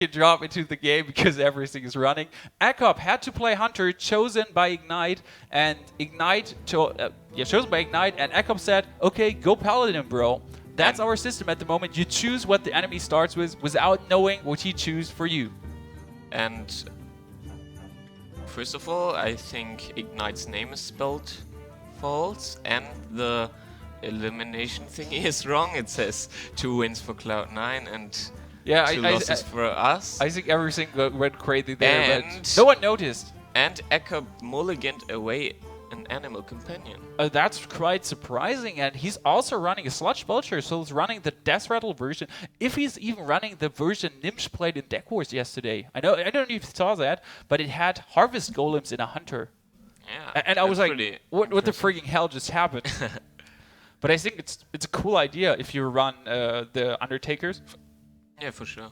drop into the game because everything is running. Ek0p had to play Hunter, chosen by Ignite, and chosen by Ignite, and Ek0p said, "Okay, go Paladin, bro. That's our system at the moment. You choose what the enemy starts with without knowing what he chooses for you." And first of all, I think Ignite's name is spelled false, and the elimination thingy is wrong. It says 2 wins for Cloud9 and 2 losses for us. I think everything went crazy there, and but no one noticed. And Ek0p mulliganed away an animal companion. That's quite surprising, and he's also running a Sludge Belcher, so he's running the Death Rattle version. If he's even running the version Nimsh played in Deck Wars yesterday. I don't know if you saw that, but it had Harvest Golems in a Hunter. Yeah, and I was like, what the frigging hell just happened? But I think it's a cool idea if you run the Undertakers. Yeah, for sure.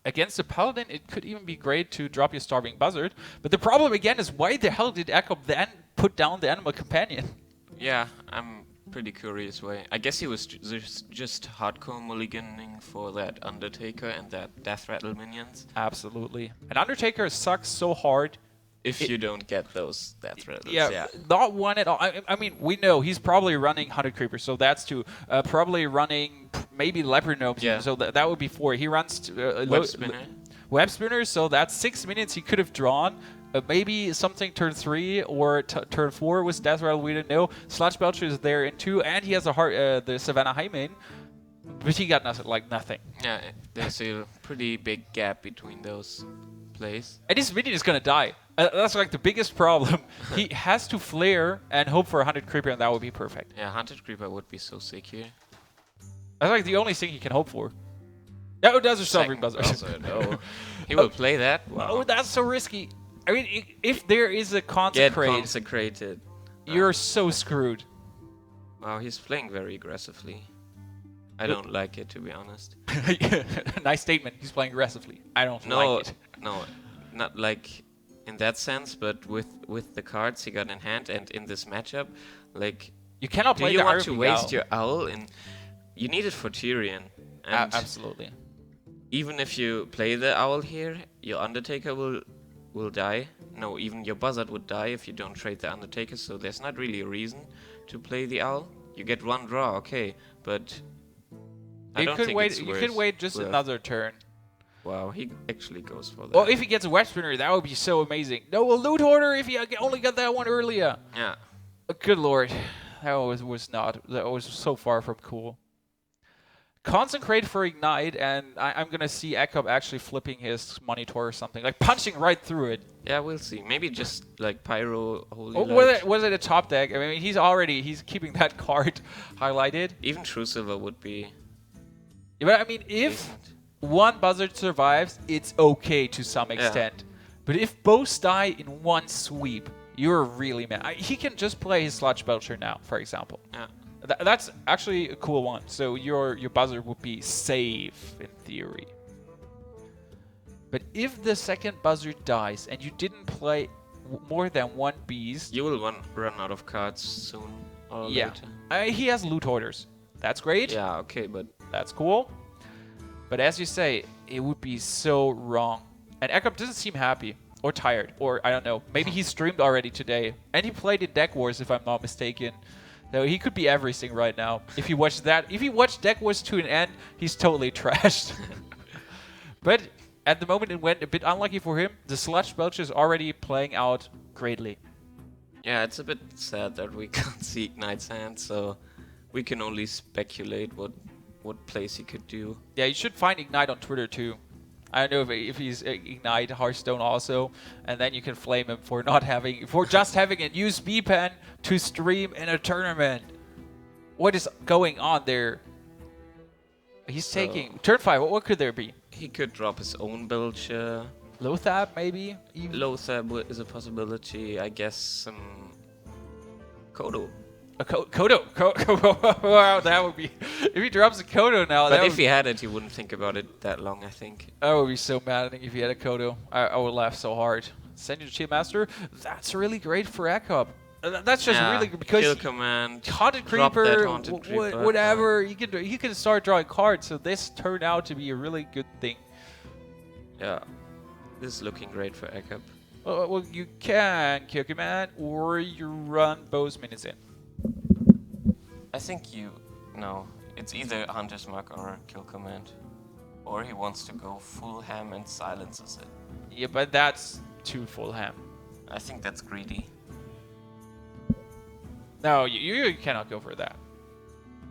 Against the Paladin, it could even be great to drop your Starving Buzzard. But the problem again is, why the hell did Ek0p then put down the Animal Companion? Yeah, I'm pretty curious why. I guess he was just hardcore mulliganing for that Undertaker and that Death Rattle minions. Absolutely. An Undertaker sucks so hard. If you don't get those Death Rattles, yeah, not one at all. I mean, we know he's probably running 100 Creepers, so that's 2. Probably running maybe Leopard Gnomes, so that would be 4. He runs Web Spinner, so that's 6 minions he could have drawn. Maybe something turn 3 or turn 4 with Death Rattle, we don't know. Sludge Belcher is there in 2, and he has the Savannah High main. But he got nothing. Yeah, there's a pretty big gap between those plays. And his minion is gonna die. That's like the biggest problem. He has to flare and hope for a 100 Creeper, and that would be perfect. Yeah, 100 Creeper would be so sick here. That's like the only thing he can hope for. Oh, that's a Starving Buzzard. No. He will play that? Wow. Oh, that's so risky. I mean, if there is a Consecrate... Get consecrated. You're so screwed. Wow, he's playing very aggressively. I don't like it, to be honest. Nice statement. He's playing aggressively. I don't like it. No, not like in that sense, but with the cards he got in hand and in this matchup, like... You cannot play the Do you want to waste your Owl? You need it for Tyrion. And absolutely. Even if you play the Owl here, your Undertaker will die. No, even your Buzzard would die if you don't trade the Undertaker, so there's not really a reason to play the Owl. You get 1 draw, okay, but... I don't think it's You can wait just another turn. Wow, he actually goes for that. Well, if he gets a Web Spinner, that would be so amazing. No, a Loot Hoarder if he only got that one earlier. Yeah. Good lord. That was so far from cool. Consecrate for Ignite, and I'm gonna see Ek0p actually flipping his Monitor or something, like punching right through it. Yeah, we'll see. Maybe just like Pyro, Holy Light. Was it a top deck? I mean, he's keeping that card highlighted. Even True Silver would be... Yeah, but I mean, if one Buzzard survives, it's okay to some extent. Yeah. But if both die in one sweep, you're really mad. He can just play his Sludge Belcher now, for example. Yeah. That's actually a cool one. So your Buzzard would be safe in theory. But if the second Buzzard dies and you didn't play more than 1 Beast... You will run out of cards soon or later. He has Loot Hoarders. That's great. Yeah, okay, but... That's cool. But as you say, it would be so wrong. And Ek0p doesn't seem happy. Or tired. Or, I don't know. Maybe he streamed already today. And he played in Deck Wars, if I'm not mistaken. So he could be everything right now. If you watch that, if you watch Deck Wars to an end, he's totally trashed. But at the moment, it went a bit unlucky for him. The Sludge Belcher is already playing out greatly. Yeah, it's a bit sad that we can't see Ignite's hand, so we can only speculate what plays he could do. Yeah, you should find Ignite on Twitter too. I don't know if he's Ignite HearthStone also, and then you can flame him for just having a USB pen to stream in a tournament. What is going on there? He's taking turn 5. What could there be? He could drop his own Belcher. Lothab maybe. Lothab is a possibility. I guess some Kodo. Kodo. Wow, that would be... If he drops a Kodo now... But if he had it, he wouldn't think about it that long, I think. I would be so maddening if he had a Kodo. I would laugh so hard. Send you to Shield Master. That's really great for Ek0p. That's just really good because... Kill command, Haunted Creeper, whatever. He can start drawing cards, so this turned out to be a really good thing. Yeah. This is looking great for Ek0p. Well, you can kill command, or you run both minions in. I think no. It's either Hunter's Mark or Kill Command. Or he wants to go full ham and silences it. Yeah, but that's too full ham. I think that's greedy. No, you cannot go for that.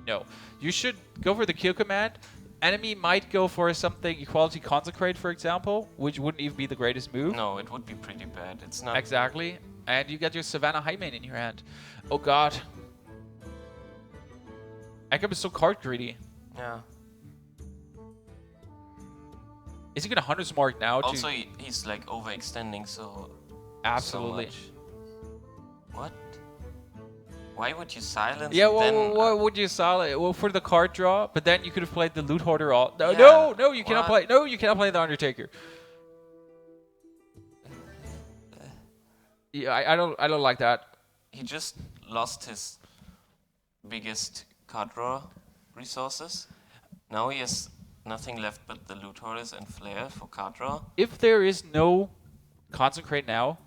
No. You should go for the kill command. Enemy might go for something Equality Consecrate, for example, which wouldn't even be the greatest move. No, it would be pretty bad. It's not... Exactly. And you get your Savannah Highmane in your hand. Oh god. Ek0p is so card greedy. Yeah. Is he gonna Hunter's Mark now? Also, he's like overextending, so... Absolutely. So what? Why would you silence? Yeah, well, what would you silence? Well, for the card draw, but then you could have played the Loot Hoarder all... No, yeah, no, you cannot play... No, you cannot play the Undertaker. Yeah, I don't like that. He just lost his biggest card draw resources. Now he has nothing left but the Loot Hoarders and Flare for card draw. If there is no Consecrate now,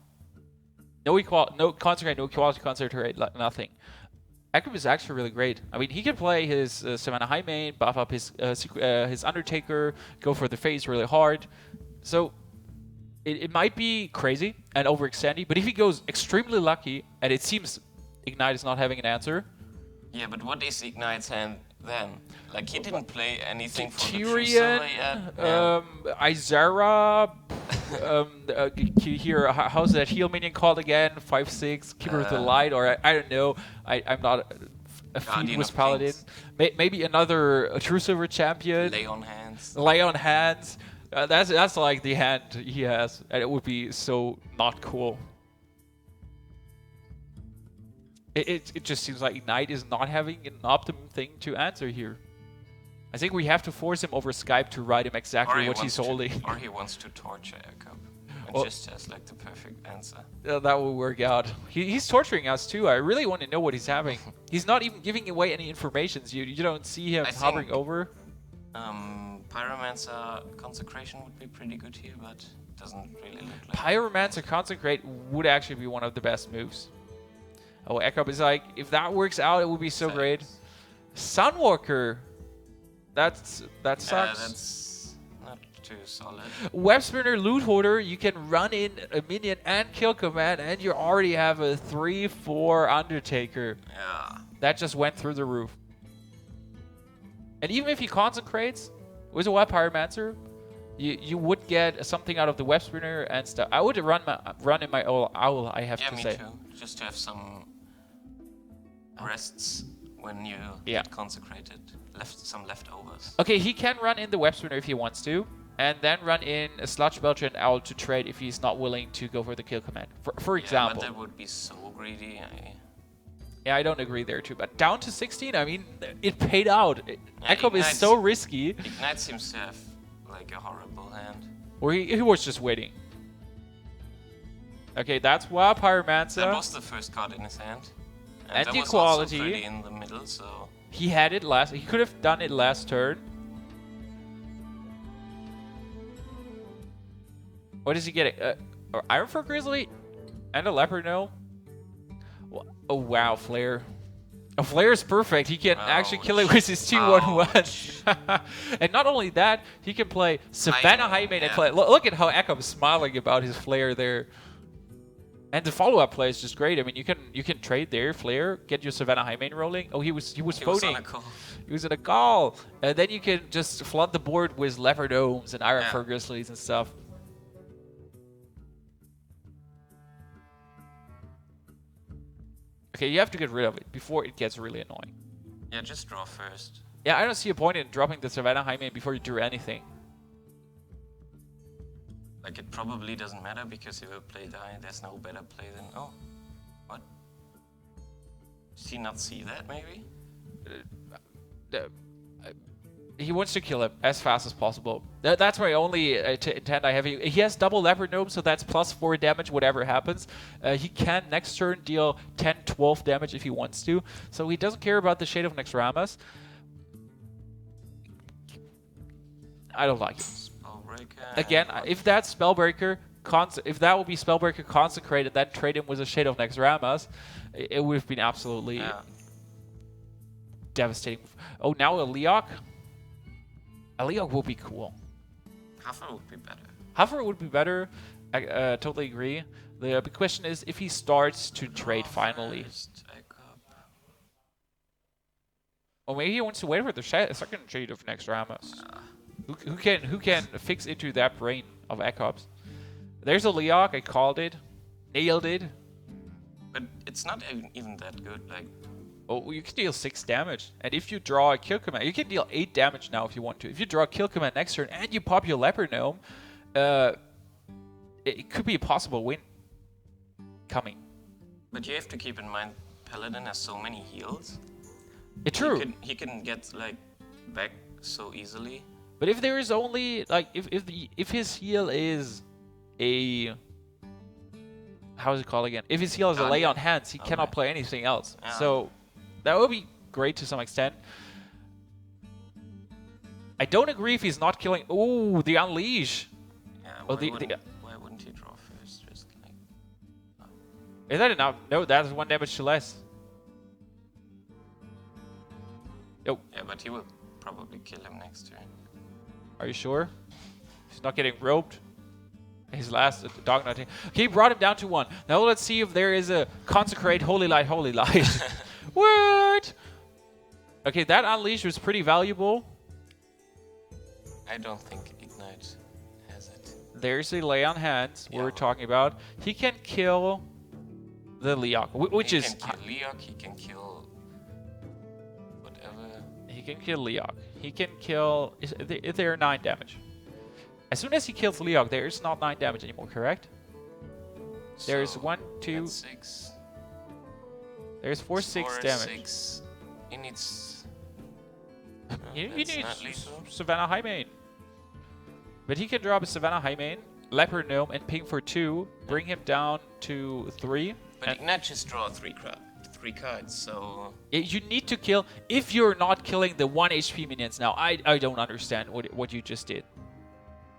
no Consecrate, no Equality Consecrate, nothing. Ek0p is actually really great. I mean, he can play his Savannah Highmane, buff up his Undertaker, go for the face really hard. So it might be crazy and overextending, but if he goes extremely lucky, and it seems Ignite is not having an answer. Yeah, but what is Ignite's hand then? Like, he didn't play anything for the Tyrion, Izera, here, how's that heal minion called again? 5/6, Keeper of the Light, or I don't know. I'm not a feed with Paladin. Maybe another True Silver champion. Lay on hands. Lay on hands. That's like the hand he has, and it would be so not cool. It just seems like Ignite is not having an optimum thing to answer here. I think we have to force him over Skype to write him exactly what he's holding. Or he wants to torture Ek0p and just has like the perfect answer. That will work out. He's torturing us too. I really want to know what he's having. He's not even giving away any information. You don't see him hovering over. Pyromancer Consecration would be pretty good here, but it doesn't really look like... Pyromancer Consecrate would actually be one of the best moves. Oh, Ek0p is like, if that works out, it would be so great. Sunwalker. That sucks. That's not too solid. Web Spinner Loot Hoarder, you can run in a minion and kill command, and you already have a 3/4 Undertaker. Yeah. That just went through the roof. And even if he consecrates with a Web Pyromancer, you would get something out of the Web Spinner and stuff. I would run in my Owl, I have to say. Yeah, me too. Just to have some rests when you get consecrated. Some leftovers. Okay, he can run in the Web Spinner if he wants to, and then run in a Sludge Belcher and Owl to trade if he's not willing to go for the kill command. For example. But that would be so greedy. Yeah, I don't agree there too. But down to 16, I mean, it paid out. Ek0p is so risky. Ignite seems to have like a horrible hand. Or he was just waiting. Okay, that's Wild Pyromancer. That was the first card in his hand. And that the was Equality. Also 30 in the middle, so... He had it last... He could have done it last turn. What is he getting? Iron for Grizzly? And a Leopard, no? Oh, wow, Flare. A Flare is perfect. He can actually kill it with his 2/1/1. And not only that, he can play Savannah Highmane and play... Look at how Ek0p is smiling about his Flare there. And the follow-up play is just great. I mean, you can trade there, Flare, get your Savannah Highmane rolling. Oh, he was phoning. He was in a call. And then you can just flood the board with Leopard Domes and Iron Fur Grizzlies and stuff. Okay, you have to get rid of it before it gets really annoying. Yeah, just draw first. Yeah, I don't see a point in dropping the Savannah Highmane before you do anything. Like, it probably doesn't matter because he will play die. There's no better play than... Oh. What? Did he not see that, maybe? He wants to kill him as fast as possible. That's my only intent I have. He has double Leopard Gnome, so that's +4 damage whatever happens. He can next turn deal 10-12 damage if he wants to. So he doesn't care about the Shade of Nexramas. I don't like it. Spellbreaker. Again, if that's Spellbreaker, if that would be Spellbreaker Consecrated, then trade him with a Shade of Naxxramas, it would have been absolutely devastating. Oh, now a Leok? A Leok will be cool. Huffer would be better. Huffer would be better. I totally agree. The big question is if he starts to trade finally. Or maybe he wants to wait for the second Shade of Naxxramas. Who can fix into that brain of Ek0p's? There's a Leok, I called it. Nailed it. But it's not even that good, like... Oh, you can deal 6 damage. And if you draw a kill command, you can deal 8 damage now if you want to. If you draw a kill command next turn and you pop your Leopard Gnome, it could be a possible win coming. But you have to keep in mind, Paladin has so many heals. It's true. He can get, like, back so easily. But if there is only, like, if his heal is a... How is it called again? If his heal is a Lay on Hands, he cannot play anything else. Yeah. So that would be great to some extent. I don't agree if he's not killing... Ooh, the Unleash. Yeah, Oh, why wouldn't he draw first? Just like... Is that enough? No, that's 1 damage to less. Yo. Yeah, but he will probably kill him next turn. Are you sure? He's not getting roped. His last dog nutting. Okay, he brought him down to 1. Now let's see if there is a Consecrate Holy Light, Holy Light. What? Okay, that Unleash was pretty valuable. I don't think Ignite has it. There's a Lay on Hands we're talking about. He can kill the Leok, which he is... He can kill Leok, he can kill... whatever. He can kill Leok. He can kill... If there are 9 damage. As soon as he kills Leok, there is not 9 damage anymore, correct? So there's 1, 2... 6. There's 4, 6 damage. 6. He needs... You need Savannah Highmane. But he can drop a Savannah Highmane, Leopard Gnome, and ping for 2, bring him down to 3. But Ignite just draw 3 cards, so... You need to kill... If you're not killing the 1 HP minions now, I don't understand what you just did.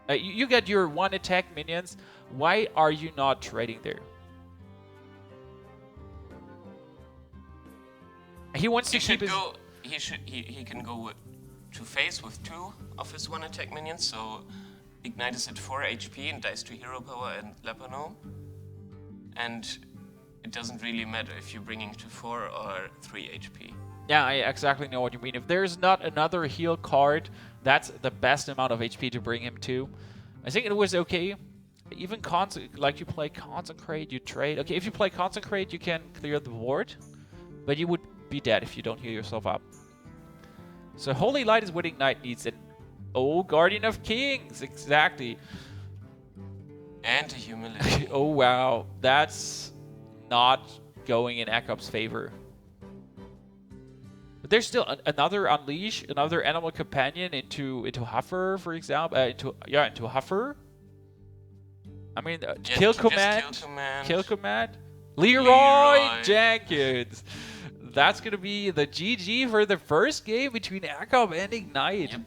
You get your 1 attack minions. Why are you not trading there? He wants to keep his... He can go to face with 2 of his 1 attack minions, so Ignite is at 4 HP and dies to hero power and Leopard Gnome. And it doesn't really matter if you're bringing to 4 or 3 HP. Yeah, I exactly know what you mean. If there's not another heal card, that's the best amount of HP to bring him to. I think it was okay. Even like you play Consecrate, you trade. Okay, if you play Consecrate, you can clear the board, but you would be dead if you don't heal yourself up. So Holy Light is what Ignite needs. And oh, Guardian of Kings, exactly. And a Humility. Oh wow, that's not going in Ek0p's favor. But there's still another Unleash, another Animal Companion into Huffer, for example. Into Huffer. I mean, kill command. Leroy Jenkins. That's gonna be the GG for the first game between Ek0p and Ignite. Yep.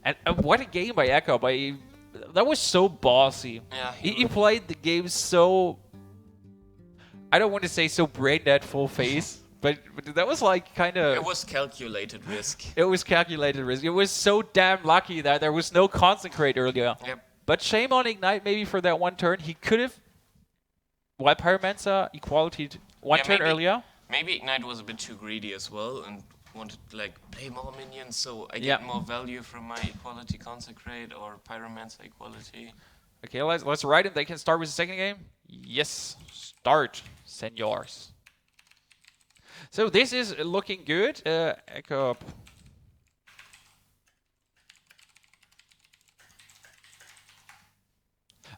And what a game by Ek0p! That was so bossy. Yeah, he played the game so... I don't want to say so brain dead full face, but that was like kind of... It was calculated risk. It was calculated risk. It was so damn lucky that there was no Consecrate earlier. Yep. But shame on Ignite maybe for that 1 turn. He could have... While Pyromancer equality 1 turn earlier. Maybe Ignite was a bit too greedy as well and wanted to like play more minions so I get more value from my equality Consecrate or Pyromancer equality. Okay, let's ride him. They can start with the second game. Yes, start, senors. So this is looking good. Ek0p.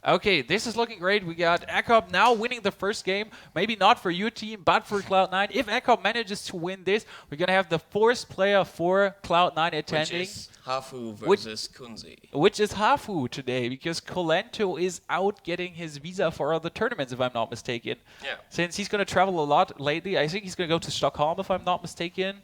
Okay, this is looking great. We got Ek0p now winning the first game. Maybe not for your team, but for Cloud9. If Ek0p manages to win this, we're going to have the 4th player for Cloud9 attending. Which is Hafu versus Kunzi. Which is Hafu today, because Colento is out getting his visa for other tournaments, if I'm not mistaken. Yeah. Since he's going to travel a lot lately. I think he's going to go to Stockholm, if I'm not mistaken.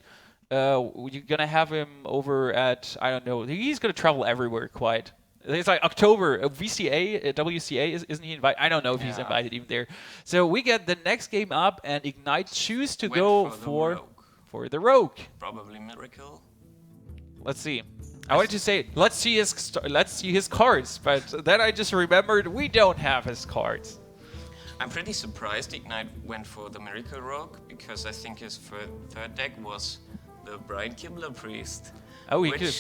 You're going to have him over at, I don't know, he's going to travel everywhere quite. It's like October. VCA, WCA, isn't he invited? I don't know if he's invited even there. So we get the next game up, and Ignite choose to go for the Rogue. Probably Miracle. Let's see. I wanted to say let's see his cards, but then I just remembered we don't have his cards. I'm pretty surprised Ignite went for the Miracle Rogue because I think his third deck was the Brian Kibler Priest. Oh, he could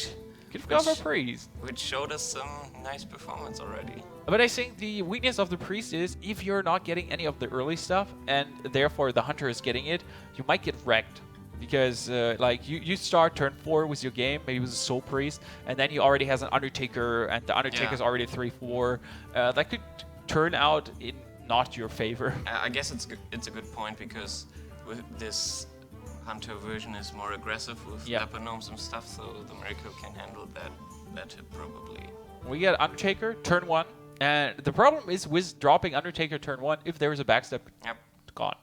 have gone for Priest. Which showed us some nice performance already. But I think the weakness of the Priest is if you're not getting any of the early stuff, and therefore the Hunter is getting it, you might get wrecked. Because like you start turn 4 with your game, maybe with a Soul Priest, and then he already has an Undertaker, and the Undertaker's already 3/4. That could turn out in not your favor. I guess it's a good point because with this Hunter version is more aggressive with Leper Gnomes and stuff, so the Miracle can handle that hit probably. We get Undertaker turn 1, and the problem is with dropping Undertaker turn 1, if there is a backstep, gone.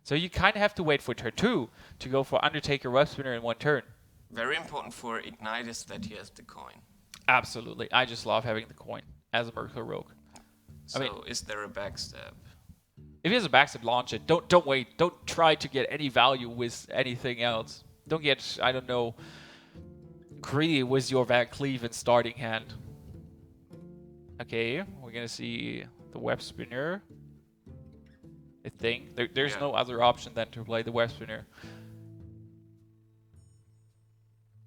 So you kind of have to wait for turn 2 to go for Undertaker Web Spinner in one turn. Very important for Ignite is that he has the coin. Absolutely. I just love having the coin as a Miracle Rogue. So is there a backstab? If he has a backstab, launch it. Don't wait. Don't try to get any value with anything else. Don't get, I don't know, greedy with your Van Cleave in starting hand. Okay, we're gonna see the Web Spinner. I think there's no other option than to play the Web Spinner.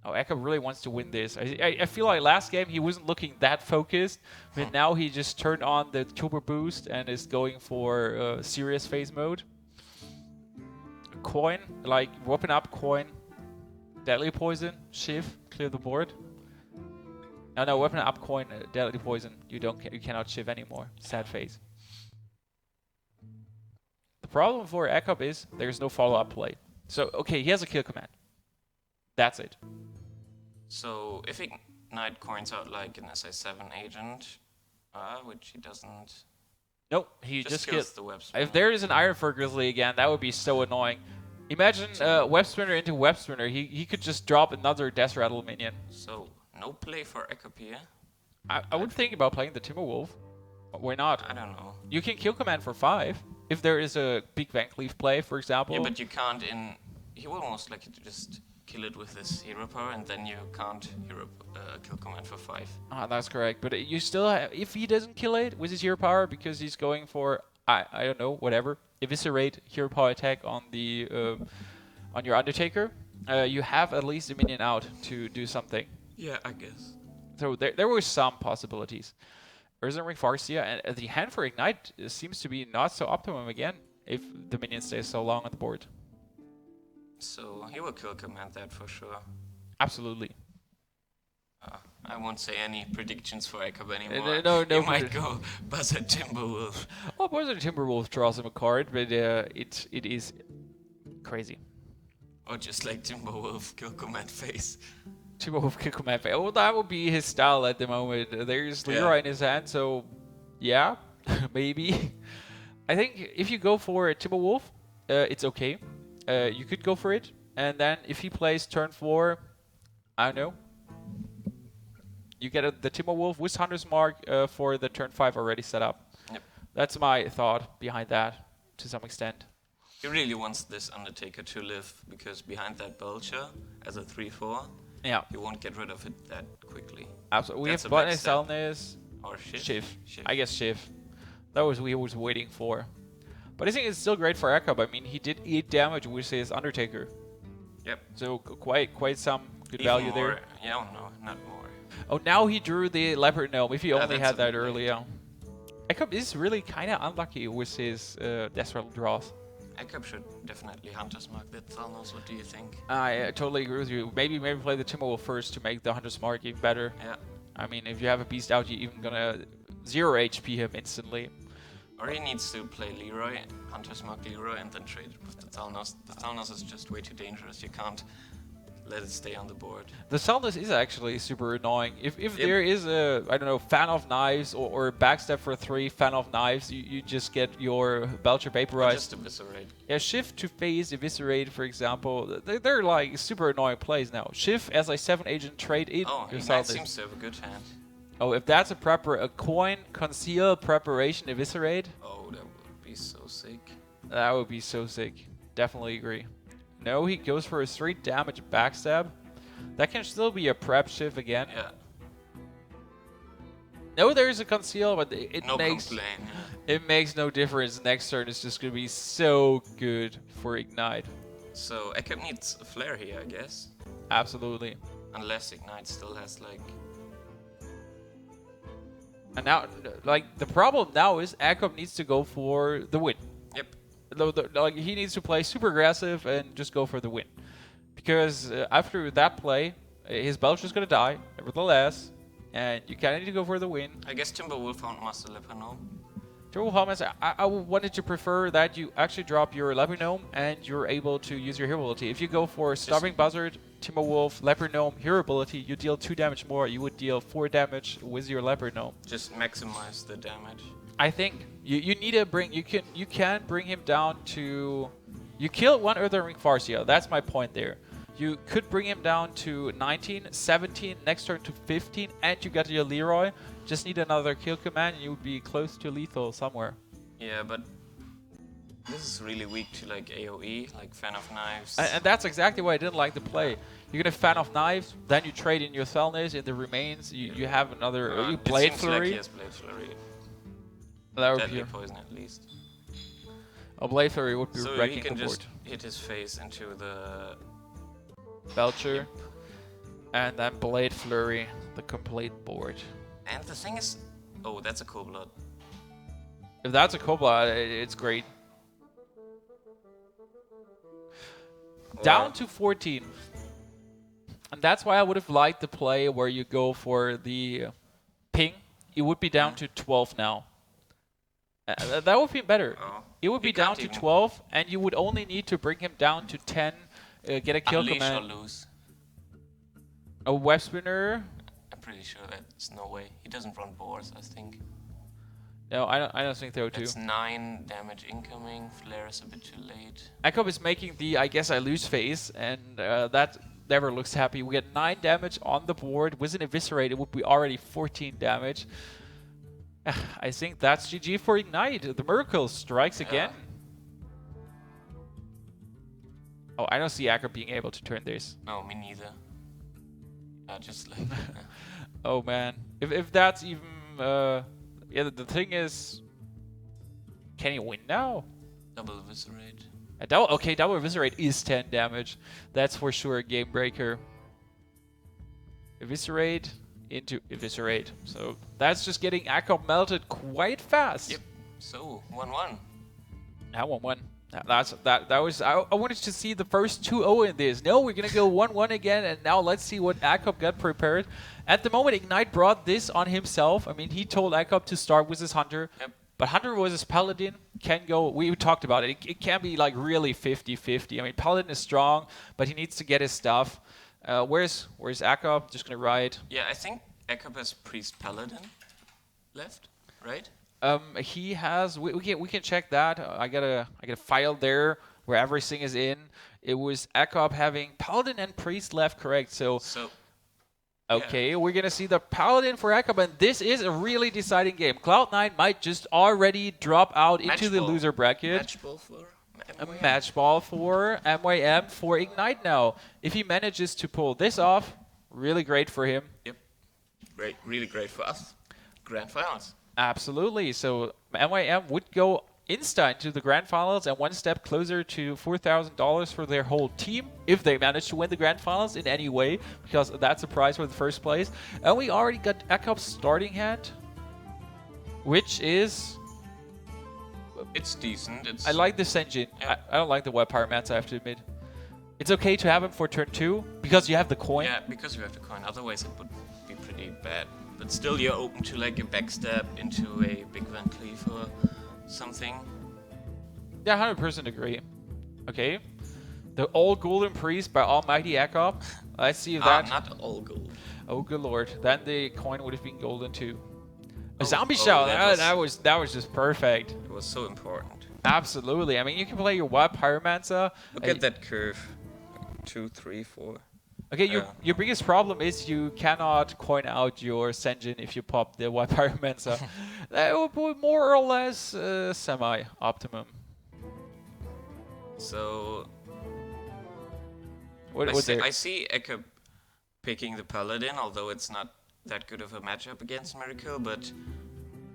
Oh, Ek0p really wants to win this. I feel like last game he wasn't looking that focused, but now he just turned on the Turbo Boost and is going for serious phase mode. Coin, like weapon up, coin, deadly poison, shift, clear the board. No, weapon up, coin, deadly poison. You cannot shift anymore. Sad phase. The problem for Ek0p is there's no follow-up play. So okay, he has a kill command. That's it. So if Ignite coins out like an SA7 agent, which he doesn't. Nope, he just kills the Web Spinner. If there is an Iron Fur Grizzly again, that would be so annoying. Imagine Web Spinner into Web Spinner. He could just drop another Death Rattle minion. So no play for Ek0p here. I would think about playing the Timberwolf. Why not? I don't know. You can kill command for 5 if there is a big Van Cleave play, for example. Yeah, but you can't he will most likely just kill it with his hero power, and then you can't kill command for 5. Ah, that's correct. But you still have, if he doesn't kill it with his hero power because he's going for I don't know, whatever, eviscerate hero power attack on the on your Undertaker, you have at least a minion out to do something. Yeah, I guess. So there were some possibilities. Urza Ring Farsia, and the hand for Ignite seems to be not so optimum again if the minion stays so long on the board. So he will kill command that for sure. Absolutely. I won't say any predictions for Ek0p anymore. No. You might go Buzzard Timberwolf. Well, Buzzard Timberwolf draws him a card, but it is crazy. Or just like Timberwolf kill command phase. Timberwolf kill command phase. Well, that would be his style at the moment. There's Leroy in his hand, so yeah, maybe. I think if you go for a Timberwolf, it's okay. You could go for it, and then if he plays turn 4, I don't know. You get the Timberwolf with Hunter's Mark for the turn 5 already set up. Yep. That's my thought behind that, to some extent. He really wants this Undertaker to live, because behind that Belcher, as a 3/4, he won't get rid of it that quickly. Absolutely. We have Button Salness. Or Shift. I guess Shift. That was what he was waiting for. But I think it's still great for Ek0p. I mean, he did 8 damage with his Undertaker. Yep. So quite some good Even value more. there. Yeah, no, not more. Oh, now he drew the Leopard Gnome. If he only had that bit earlier. Ek0p is really kind of unlucky with his Death Rattle draws. Ek0p should definitely Hunter's Mark that Thalnos. What do you think? I totally agree with you. Maybe play the Timberwolf first to make the Hunter's Mark even better. Yeah. I mean, if you have a Beast out, you're even gonna 0 HP him instantly. Or he needs to play Leroy, Hunter's Mark Leroy, and then trade it with the Thalnos. The Thalnos is just way too dangerous. You can't let it stay on the board. The Salness is actually super annoying. If there is a, I don't know, Fan of Knives or Backstab for 3, Fan of Knives, you just get your Belcher Vaporized. Just Eviscerate. Yeah, Shift to phase Eviscerate, for example. They're like super annoying plays now. Shift as a 7 agent trade in. Oh, your Ignite Salness. seems to have a good hand. Oh, if that's a coin, conceal, preparation, eviscerate. Oh, that would be so sick. That would be so sick. Definitely agree. No, he goes for a straight damage backstab. That can still be a prep shift again. Yeah. No, there is a conceal, but it No makes complaint. it makes no difference. Next turn is just gonna be so good for Ignite. So Ek0p needs a flare here, I guess. Absolutely. Unless Ignite still has like... And now, like, the problem now is Ek0p needs to go for the win. Yep. Like, he needs to play super aggressive and just go for the win. Because after that play, his Belch is gonna die, nevertheless. And you kind of need to go for the win. I guess Timberwolf found Master Lepanome. I wanted to prefer that you actually drop your Leper Gnome and you're able to use your hero ability. If you go for Starving Buzzard, Timberwolf, Leper Gnome, hero ability, you deal 2 damage more. You would deal 4 damage with your Leper Gnome. Just maximize the damage. I think you need to bring you can bring him down to you kill one Earthen Ring Farseer. That's my point there. You could bring him down to 19, 17, next turn to 15, and you got your Leroy. Just need another kill command, and you would be close to lethal somewhere. Yeah, but this is really weak to like AoE, like Fan of Knives. And that's exactly why I didn't like the play. You're gonna Fan of Knives, then you trade in your Thelnis, in the remains, you have another Blade Flurry. Like he has Blade Flurry. That would Deadly be poison at least. a Blade Flurry would be So wrecking you can the board. just hit his face into the... Belcher, and then Blade Flurry, the complete board. And the thing is... Oh, that's a cool blood. If that's a Cobalt, it's great. Down to 14. And that's why I would have liked the play where you go for the ping. It would be down to 12 now. That would be better. Oh. It would be down to 12, and you would only need to bring him down to 10, get a kill Unleash command. or lose. A web spinner. I'm pretty sure that's no way. He doesn't run boars, I think. No, I don't think so too. It's 9 damage incoming. Flare is a bit too late. Ek0p is making the I guess I lose phase, and that never looks happy. We get 9 damage on the board. With an Eviscerate, it would be already 14 damage. I think that's GG for Ignite. The Miracle strikes again. Oh, I don't see Ek0p being able to turn this. No, me neither. Just like... Oh man. If that's even... yeah, the thing is... Can he win now? Double Eviscerate. Okay, double Eviscerate is 10 damage. That's for sure a game breaker. Eviscerate into Eviscerate. So that's just getting Ek0p melted quite fast. Yep. So, 1-1. That 1-1. That was I wanted to see the first 2-0 in this. No, we're gonna go 1-1 again, and now let's see what Ek0p got prepared. At the moment, Ignite brought this on himself. I mean, he told Ek0p to start with his Hunter, but Hunter was his Paladin. Can go. We talked about it. It can be like really 50-50. I mean, Paladin is strong, but he needs to get his stuff. Where's Ek0p? Just gonna ride. Yeah, I think Ek0p has Priest Paladin left, right? He has. We can check that. I got a file there where everything is in. It was Ek0p having Paladin and Priest left, correct? So okay, yeah. We're gonna see the Paladin for Ek0p, and this is a really deciding game. Cloud9 might just already drop out into the loser bracket. Match ball for MYM. A match ball for MYM for Ignite now. If he manages to pull this off, really great for him. Yep, great, really great for us. Grand finals. Absolutely. So MYM would go insta into the grand finals and one step closer to $4,000 for their whole team if they manage to win the grand finals in any way, because that's a prize for the first place. And we already got Ek0p's starting hand, which is... It's decent. I like this engine. Yeah. I don't like the web pyromancer, I have to admit. It's okay to have him for turn 2 because you have the coin. Yeah, because you have the coin. Otherwise, it would be pretty bad. But still, you're open to like a backstab into a Big Van Cleave or something. Yeah, 100% agree. Okay. The All Golden Priest by Almighty Ek0p. Let's see if that... not all gold. Oh, good lord. Then the coin would have been golden too. A Oh, zombie oh, shell. that That was just perfect. It was so important. Absolutely. I mean, you can play your Wild Pyromancer. Look at that curve. 2, 3, 4. Okay, your biggest problem is you cannot coin out your Senjin if you pop the White Pyromancer. That would be more or less semi-optimum. So What's I see Ek0p picking the Paladin, although it's not that good of a matchup against Miracle, but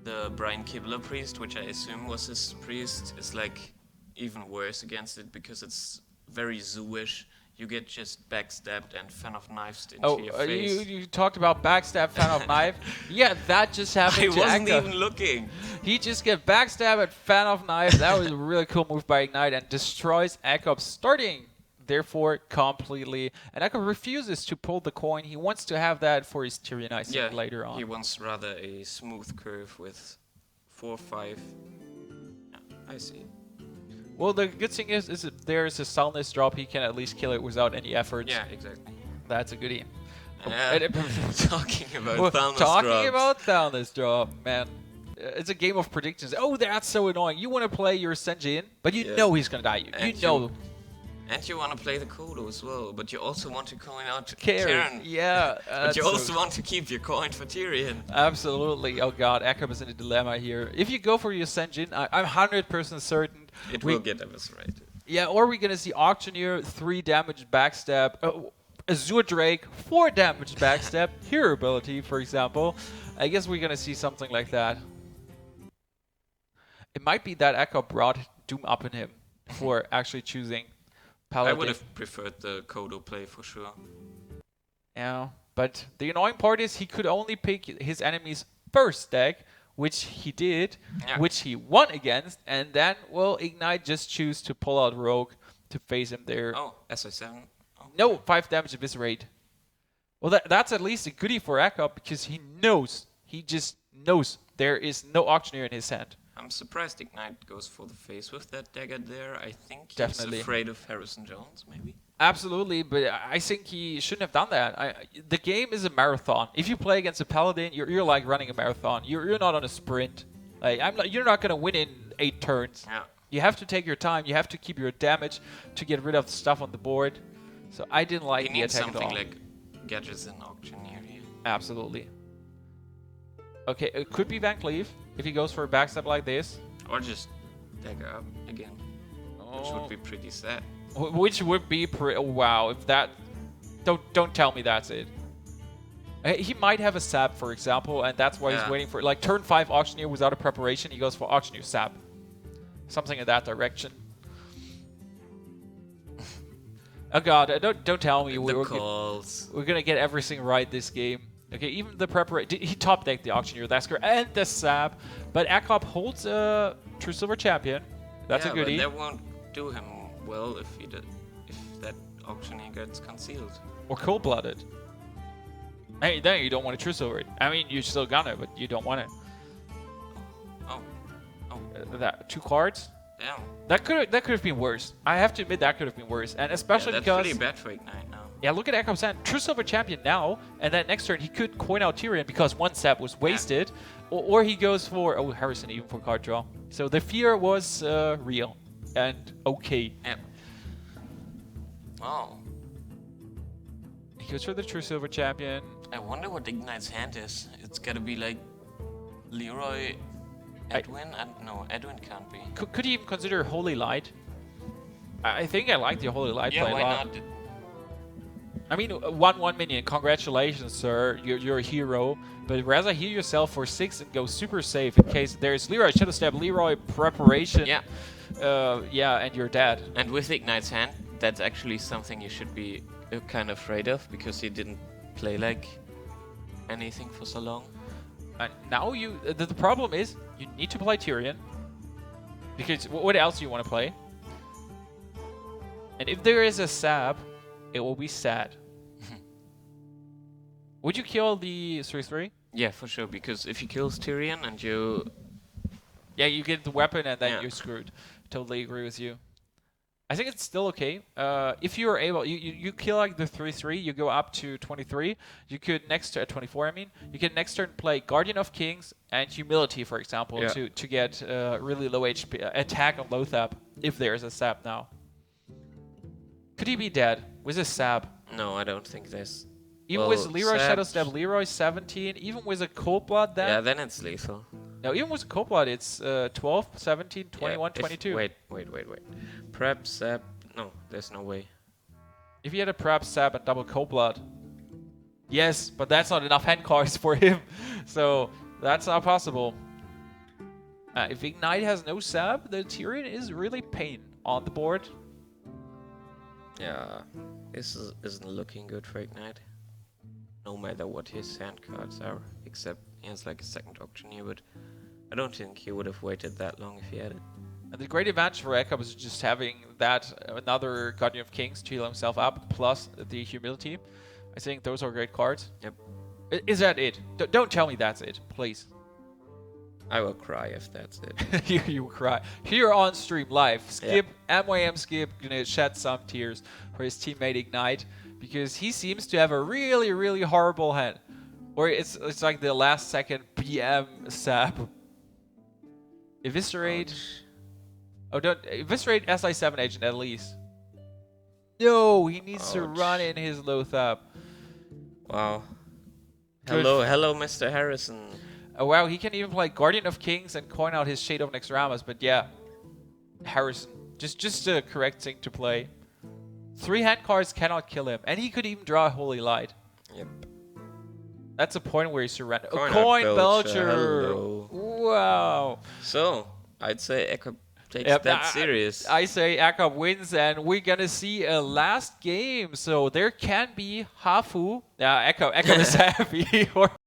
the Brian Kibler priest, which I assume was his priest, is like even worse against it because it's very zoo-ish. You get just backstabbed and fan of knives into your face. You talked about backstab, fan of knife. Yeah, that just happened to I wasn't Ek0p. even looking. He just get backstab at fan of knife. That was a really cool move by Ignite and destroys Ek0p starting. Therefore, completely. And Ek0p refuses to pull the coin. He wants to have that for his Tyrion, I think, later on. He wants rather a smooth curve with 4-5. Yeah, I see. Well, the good thing is if there's a soundness drop, he can at least kill it without any effort. Yeah, exactly. That's a goodie. Talking about soundness drops. Talking about soundness drop, man. It's a game of predictions. Oh, that's so annoying. You want to play your Senjin, but you know he's going to die. You know. And you want to play the Kodo as well, but you also want to coin out Karen. Yeah. But you also want to keep your coin for Tyrion. Absolutely. Oh god, Ek0p is in a dilemma here. If you go for your Senjin, I'm 100% certain it will get eviscerated. Yeah, or we're going to see Auctioneer, 3 damage backstab, Azure Drake, 4 damage backstab, hero ability, for example. I guess we're going to see something like that. It might be that Ek0p brought Doom up in him for actually choosing Paladin. I would have preferred the Kodo play for sure. Yeah, but the annoying part is he could only pick his enemy's first deck, which he did, which he won against, and then, well, Ignite just choose to pull out Rogue to face him there. Oh, SI7? Oh. No, 5 damage eviscerate. Well, that's at least a goodie for Ek0p because he just knows there is no Auctioneer in his hand. I'm surprised Ignite goes for the face with that dagger there. I think he's Definitely afraid of Harrison Jones, maybe. Absolutely, but I think he shouldn't have done that. The game is a marathon. If you play against a Paladin, you're like running a marathon. You're not on a sprint. Like you're not gonna win in 8 turns. Yeah. You have to take your time. You have to keep your damage to get rid of the stuff on the board. So I didn't like the attack at all. He needs something like Gadgets and Auctioneer here. Absolutely. Okay, it could be Van Cleave if he goes for a backstab like this. Or just dagger up again, which would be pretty sad. Which would be wow, if that... Don't tell me that's it. He might have a sap, for example, and that's why he's waiting for... Like, turn 5 Auctioneer without a preparation, he goes for Auctioneer sap. Something in that direction. Oh god, don't tell me we're gonna get everything right this game. Okay, even the preparation... He top decked the Auctioneer, that's correct, and the sap. But Ek0p holds a True Silver Champion. That's a goodie. But that won't do him well if that Auctioneer gets concealed. Or cold-blooded. Hey, then you don't want to True Silver it. I mean, you're still gonna, but you don't want it. Oh. That 2 cards? Yeah. That could have been worse. I have to admit that could have been worse, and especially that's because pretty bad for Ignite now. Yeah, look at Ek0p's hand. True Silver Champion now, and then next turn he could coin out Tyrion because 1 sap was wasted, or he goes for Harrison even for card draw. So the fear was real and okay. Yeah. Oh. He goes for the True Silver Champion. I wonder what Ignite's hand is. It's gotta be like Leroy. Edwin? No, Edwin can't be. Could he even consider Holy Light? I think I like the Holy Light play a lot. Yeah, why not? I mean, 1/1 minion. Congratulations, sir. You're a hero. But rather heal yourself for 6 and go super safe in case there's Leroy Shadow Step, Leroy Preparation. Yeah. And you're dead. And with Ignite's hand, that's actually something you should be kind of afraid of because he didn't play like anything for so long. And now the problem is you need to play Tyrion because what else do you want to play? And if there is a sap, it will be sad. Would you kill the 3/3? Yeah, for sure. Because if he kills Tyrion and you, you get the weapon and then you're screwed. Totally agree with you. I think it's still okay. If you are able, you kill like the 3/3, you go up to 23. You could next turn 24. I mean, you can next turn play Guardian of Kings and Humility, for example, to get really low HP attack on Lothap if there is a sap now. Could he be dead with a sap? No, I don't think there's... Even Well, with Leroy Seb- Shadow Step, Leroy 17, even with a Cold Blood then? Yeah, then it's lethal. No, even with a Cold Blood, it's 12, 17, 21, Yeah, 22. Wait. Prep, Seb... No, there's no way. If he had a Prep, Sap, and double Cold Blood. Yes, but that's not enough hand cards for him. So that's not possible. If Ignite has no Sap, the Tyrion is really pain on the board. Yeah, this isn't looking good for Ignite. No matter what his hand cards are, except he has like a second auctioneer, but I don't think he would have waited that long if he had it. And the great advantage for Ek0p is just having that another Guardian of Kings to heal himself up, plus the humility. I think those are great cards. Yep. Is that it? Don't tell me that's it, please. I will cry if that's it. You cry. Here on stream live. Skip, MYM Skip, gonna shed some tears for his teammate Ignite, because he seems to have a really, really horrible hand. Or it's like the last second PM sap. Eviscerate. Ouch. Oh, don't eviscerate SI7 agent at least. No, he needs to Ouch. run in his Lothap. Wow. Good. Hello, Mr. Harrison. Oh wow, he can even play Guardian of Kings and coin out his Shade of Nexramas, but yeah. Harrison. Just the correct thing to play. 3 hand cards cannot kill him, and he could even draw a Holy Light. Yep. That's a point where he surrendered. Coin Coin out Belcher! hello. Wow. So, I'd say Ek0p takes Yep, that serious. I say Ek0p wins, and we're gonna see a last game. So there can be Hafu. Ek0p is happy. Or